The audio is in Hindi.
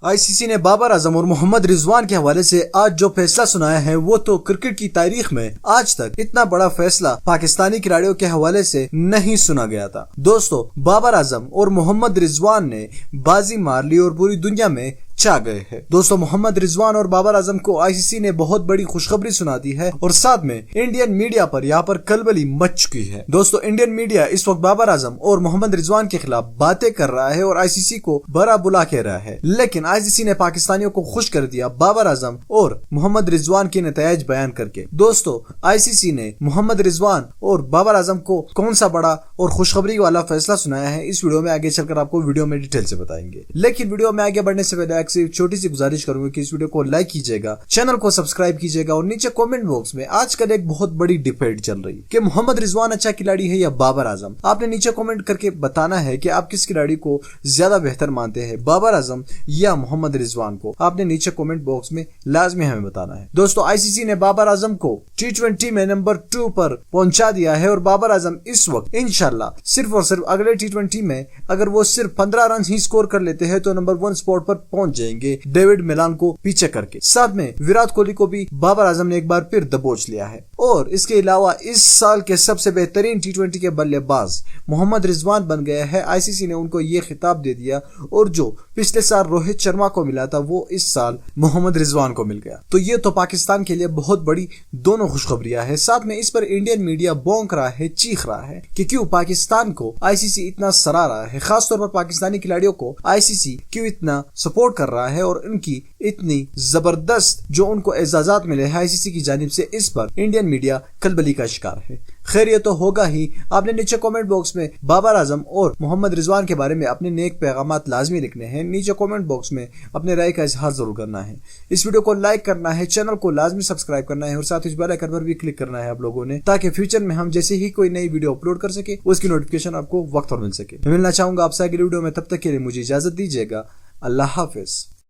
आईसीसी ने बाबर आजम और मोहम्मद रिजवान के हवाले से आज जो फैसला सुनाया है वो तो क्रिकेट की तारीख में आज तक इतना बड़ा फैसला पाकिस्तानी खिलाड़ियों के हवाले से नहीं सुना गया था। दोस्तों, बाबर आजम और मोहम्मद रिजवान ने बाजी मार ली और पूरी दुनिया में छा गए हैं। दोस्तों, मोहम्मद रिजवान और बाबर आजम को आईसीसी ने बहुत बड़ी खुशखबरी सुना दी है और साथ में इंडियन मीडिया पर यहाँ पर खलबली मच चुकी है। दोस्तों, इंडियन मीडिया इस वक्त बाबर आजम और मोहम्मद रिजवान के खिलाफ बातें कर रहा है और आईसीसी को बड़ा बुला कह रहा है, लेकिन आईसीसी ने पाकिस्तानियों को खुश कर दिया बाबर आजम और मोहम्मद रिजवान के नतज बयान करके। दोस्तों, आईसीसी ने मोहम्मद रिजवान और बाबर आजम को कौन सा बड़ा और खुशखबरी वाला फैसला सुनाया है, इस वीडियो में आगे चलकर आपको वीडियो में डिटेल से बताएंगे। लेकिन वीडियो में आगे बढ़ने से पहले एक छोटी सी गुजारिश करूंगा कि इस वीडियो को लाइक कीजिएगा, चैनल को सब्सक्राइब कीजिएगा और नीचे कमेंट बॉक्स में आजकल एक बहुत बड़ी डिबेट चल रही है कि मोहम्मद रिजवान अच्छा खिलाड़ी है या बाबर आजम। आपने नीचे कमेंट करके बताना है कि आप किस खिलाड़ी को ज्यादा बेहतर मानते हैं, बाबर आजम या मोहम्मद रिजवान को। आपने नीचे कमेंट बॉक्स में लाजमी हमें बताना है। दोस्तों, आईसीसी ने बाबर आजम को T20 में नंबर 2 पर पहुंचा दिया है और बाबर आजम इस वक्त इंशाल्लाह सिर्फ और सिर्फ अगले T20 में अगर वो सिर्फ 15 रन ही स्कोर कर लेते हैं तो नंबर 1 स्पॉट पर पहुंच जाएंगे, डेविड मिलान को पीछे करके। साथ में विराट कोहली को भी बाबर आजम ने एक बार फिर दबोच लिया है। और इसके अलावा इस साल के सबसे बेहतरीन T20 के बल्लेबाज मोहम्मद रिजवान बन गया है। आईसीसी ने उनको ये खिताब दे दिया और जो पिछले साल रोहित शर्मा को मिला था वो इस साल मोहम्मद रिजवान को मिल गया। तो ये तो पाकिस्तान के लिए बहुत बड़ी दोनों खुशखबरियां है। साथ में इस पर इंडियन मीडिया भौंक रहा है, चीख रहा है कि क्यों पाकिस्तान को आईसीसी इतना सराह रहा है, खासतौर पर पाकिस्तानी खिलाड़ियों को आईसीसी क्यों इतना सपोर्ट कर रहा है और उनकी इतनी जबरदस्त जो उनको एजाजात मिले हैं आईसीसी की जानिब से। इस पर इंडियन मीडिया खलबली का शिकार है। खैर, ये तो होगा ही। आपने नीचे कमेंट बॉक्स में बाबर आजम और मोहम्मद रिजवान के बारे में अपने नेक पैगामात लाजमी लिखने हैं। नीचे कमेंट बॉक्स में अपने राय का इजहार जरूर करना है। इस वीडियो को लाइक करना है, चैनल को लाजमी सब्सक्राइब करना है और साथ ही बेल आइकन पर भी क्लिक करना है आप लोगों ने, ताकि फ्यूचर में हम जैसे ही कोई नई वीडियो अपलोड कर सके उसकी नोटिफिकेशन आपको वक्त पर मिल सके। मैं मिलना चाहूंगा आपसे अगली वीडियो में, तब तक के लिए मुझे इजाजत दीजिएगा। अल्लाह हाफिज।